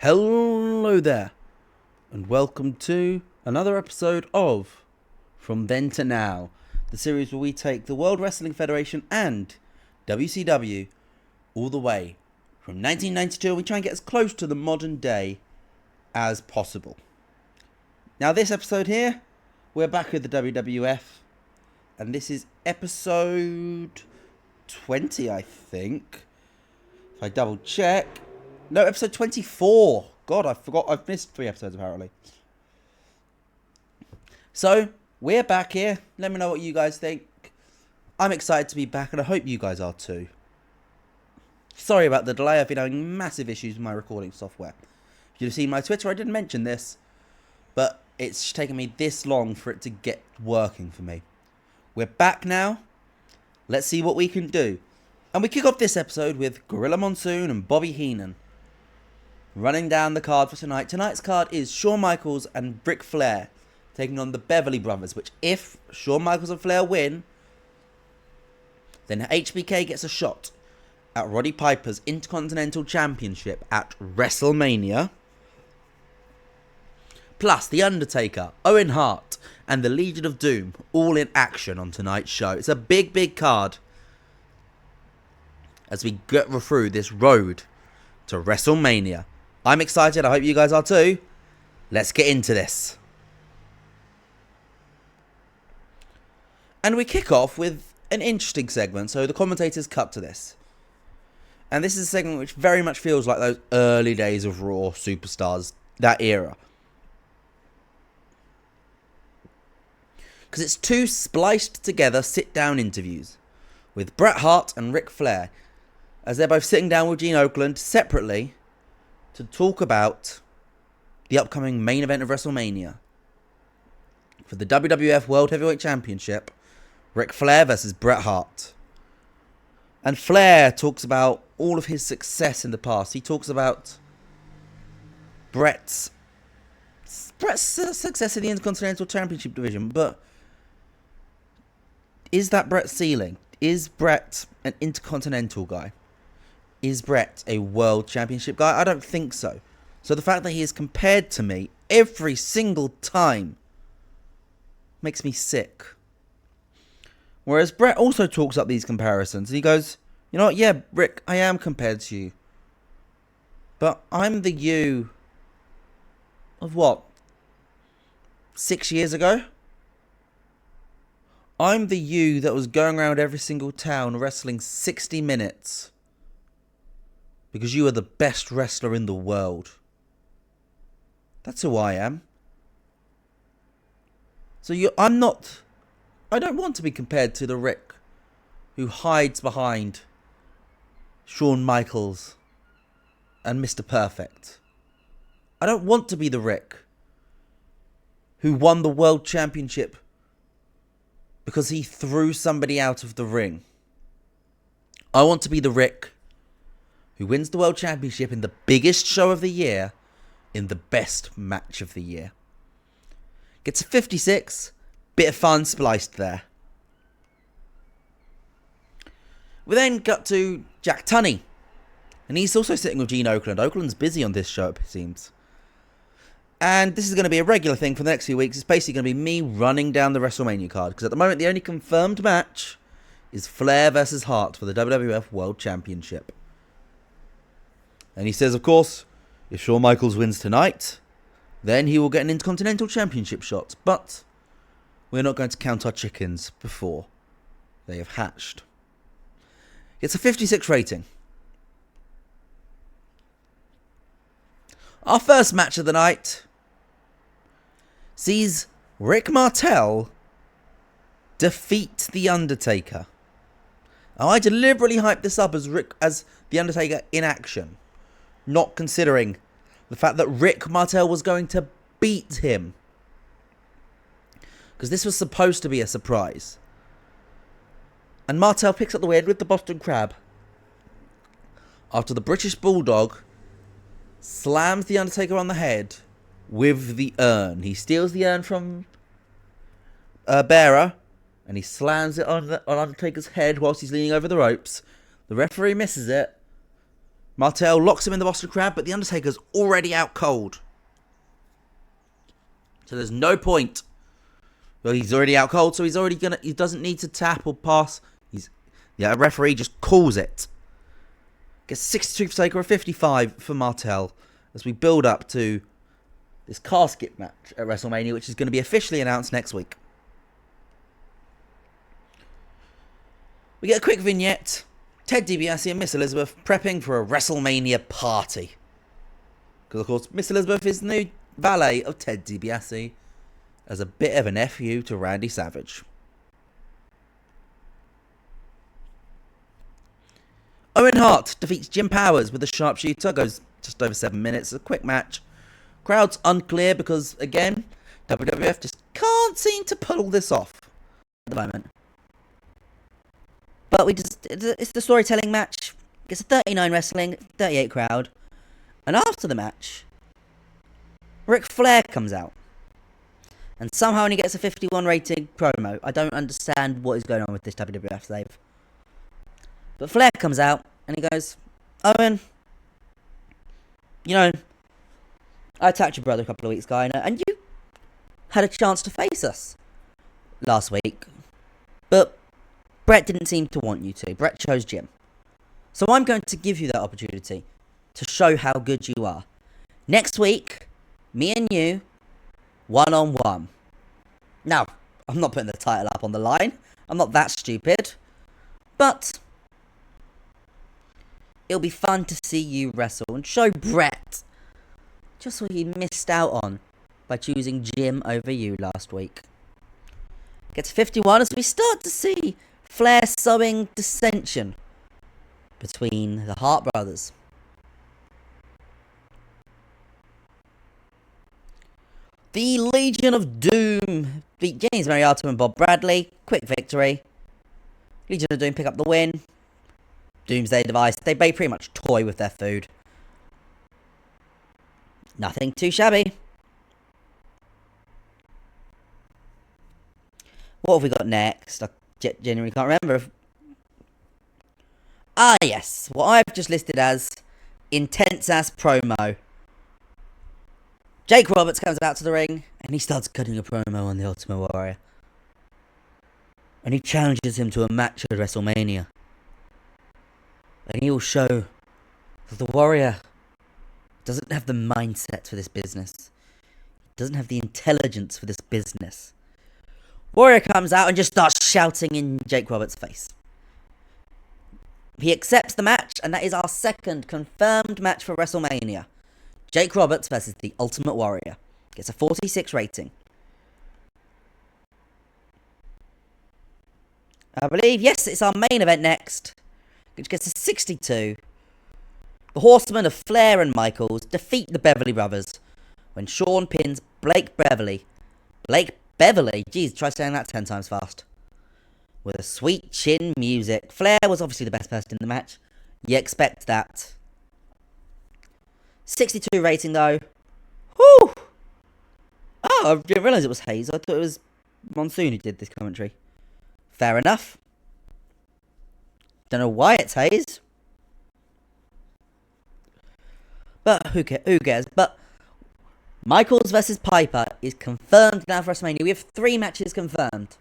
Hello there, and welcome to another episode of From Then to Now, the series where we take the World Wrestling Federation and WCW all the way from 1992, and we try and get as close to the modern day as possible. Now this episode here, we're back with the WWF, and this is episode 20, I think. If I double check. No, episode 24. God, I forgot. I've missed 3 episodes, apparently. So, we're back here. Let me know what you guys think. I'm excited to be back, and I hope you guys are too. Sorry about the delay. I've been having massive issues with my recording software. If you've seen my Twitter, I didn't mention this, but it's taken me this long for it to get working for me. We're back now. Let's see what we can do. And we kick off this episode with Gorilla Monsoon and Bobby Heenan running down the card for tonight. Tonight's card is Shawn Michaels and Ric Flair taking on the Beverley Brothers, which if Shawn Michaels and Flair win, then HBK gets a shot at Roddy Piper's Intercontinental Championship at WrestleMania. Plus The Undertaker, Owen Hart and the Legion of Doom all in action on tonight's show. It's a big card as we get through this road to WrestleMania. I'm excited. I hope you guys are too. Let's get into this. And we kick off with an interesting segment. So the commentators cut to this. And this is a segment which very much feels like those early days of Raw Superstars, that era. Because it's 2 spliced together sit-down interviews with Bret Hart and Ric Flair, as they're both sitting down with Gene Okerlund separately to talk about the upcoming main event of WrestleMania. For the WWF World Heavyweight Championship, Ric Flair versus Bret Hart. And Flair talks about all of his success in the past. He talks about Bret's success in the Intercontinental Championship division, but is that Bret's ceiling? Is Bret an Intercontinental guy? Is Bret a World Championship guy? I don't think so. So the fact that he is compared to me every single time makes me sick. Whereas Bret also talks up these comparisons. He goes, you know what? Yeah, Rick, I am compared to you. But I'm the you of what? 6 years ago? I'm the you that was going around every single town wrestling 60 minutes. Because you are the best wrestler in the world. That's who I am. So I don't want to be compared to the Rick who hides behind Shawn Michaels and Mr. Perfect. I don't want to be the Rick who won the World Championship because he threw somebody out of the ring. I want to be the Rick who wins the World Championship in the biggest show of the year, in the best match of the year. Gets a 56, bit of fun spliced there. We then got to Jack Tunney, and he's also sitting with Gene Okerlund. Okerlund's busy on this show, it seems. And this is going to be a regular thing for the next few weeks. It's basically going to be me running down the WrestleMania card, because at the moment the only confirmed match is Flair versus Hart for the WWF World Championship. And he says, of course, if Shawn Michaels wins tonight, then he will get an Intercontinental Championship shot. But we're not going to count our chickens before they have hatched. It's a 56 rating. Our first match of the night sees Rick Martel defeat The Undertaker. Now, I deliberately hyped this up as The Undertaker in action, not considering the fact that Rick Martel was going to beat him. Because this was supposed to be a surprise. And Martel picks up the win with the Boston Crab after the British Bulldog slams The Undertaker on the head with the urn. He steals the urn from Bearer and he slams it on Undertaker's head whilst he's leaning over the ropes. The referee misses it. Martel locks him in the Boston Crab, but the Undertaker's already out cold. So there's no point. Well, he's already out cold, so he doesn't need to tap or pass. A referee just calls it. Gets 62 for Taker, a 55 for Martel, as we build up to this casket match at WrestleMania, which is going to be officially announced next week. We get a quick vignette. Ted DiBiase and Miss Elizabeth prepping for a WrestleMania party. Because, of course, Miss Elizabeth is the new valet of Ted DiBiase, as a bit of an FU to Randy Savage. Owen Hart defeats Jim Powers with a sharpshooter. Goes just over 7 minutes. A quick match. Crowd's unclear because, again, WWF just can't seem to pull this off at the moment. But it's the storytelling match. It's a 39 wrestling, 38 crowd. And after the match, Ric Flair comes out. And somehow only gets a 51 rating promo. I don't understand what is going on with this WWF save. But Flair comes out and he goes, Owen, I attacked your brother a couple of weeks ago, and you had a chance to face us last week. But Brett didn't seem to want you to. Brett chose Jim. So I'm going to give you that opportunity to show how good you are. Next week, me and you, one-on-one. Now, I'm not putting the title up on the line. I'm not that stupid. But it'll be fun to see you wrestle and show Brett just what he missed out on by choosing Jim over you last week. Gets 51 as we start to see Flair sowing dissension between the Hart brothers. The Legion of Doom beat James Mariotto and Bob Bradley. Quick victory. Legion of Doom pick up the win. Doomsday Device, they pretty much toy with their food. Nothing too shabby. What have we got next? I genuinely can't remember. Ah, yes. What I've just listed as intense ass promo. Jake Roberts comes out to the ring and he starts cutting a promo on the Ultimate Warrior. And he challenges him to a match at WrestleMania. And he will show that the Warrior doesn't have the mindset for this business. Doesn't have the intelligence for this business. Warrior comes out and just starts shouting in Jake Roberts' face. He accepts the match, and that is our second confirmed match for WrestleMania. Jake Roberts versus the Ultimate Warrior. Gets a 46 rating. I believe, yes, it's our main event next, which gets a 62. The Horsemen of Flair and Michaels defeat the Beverley Brothers when Shawn pins Blake Beverley. Jeez, try saying that 10 times fast. With a sweet chin music. Flair was obviously the best person in the match. You expect that. 62 rating though. Whew! Oh, I didn't realise it was Hayes. I thought it was Monsoon who did this commentary. Fair enough. Don't know why it's Hayes. But who cares? But Michaels versus Piper is confirmed now for WrestleMania. We have 3 matches confirmed.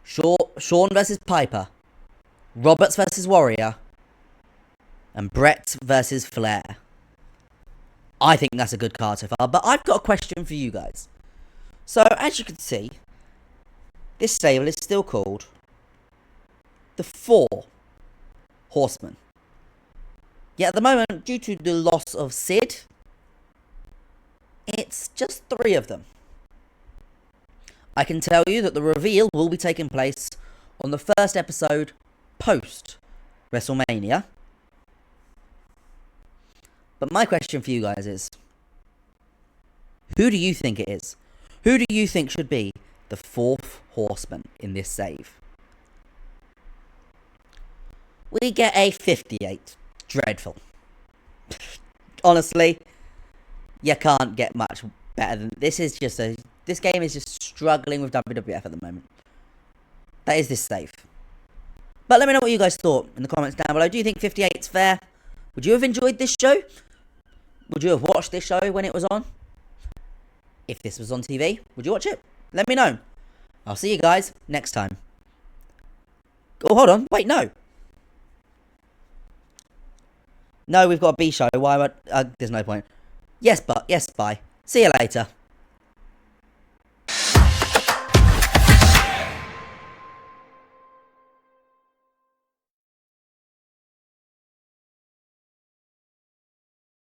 Shawn versus Piper. Roberts versus Warrior. And Brett versus Flair. I think that's a good card so far. But I've got a question for you guys. So, as you can see, this stable is still called the Four Horsemen. Yet at the moment, due to the loss of Sid, it's just 3 of them. I can tell you that the reveal will be taking place on the first episode post WrestleMania. But my question for you guys is, who do you think it is? Who do you think should be the 4th Horseman in this save? We get a 58. Dreadful. Honestly, you can't get much better than this. This game is just struggling with WWF at the moment. That is this save. But let me know what you guys thought in the comments down below. Do you think 58's fair? Would you have enjoyed this show? Would you have watched this show when it was on? If this was on TV, would you watch it? Let me know. I'll see you guys next time. Oh, hold on. Wait, no. No, we've got a B show. Why would... there's no point. Yes, but... Yes, bye. See you later.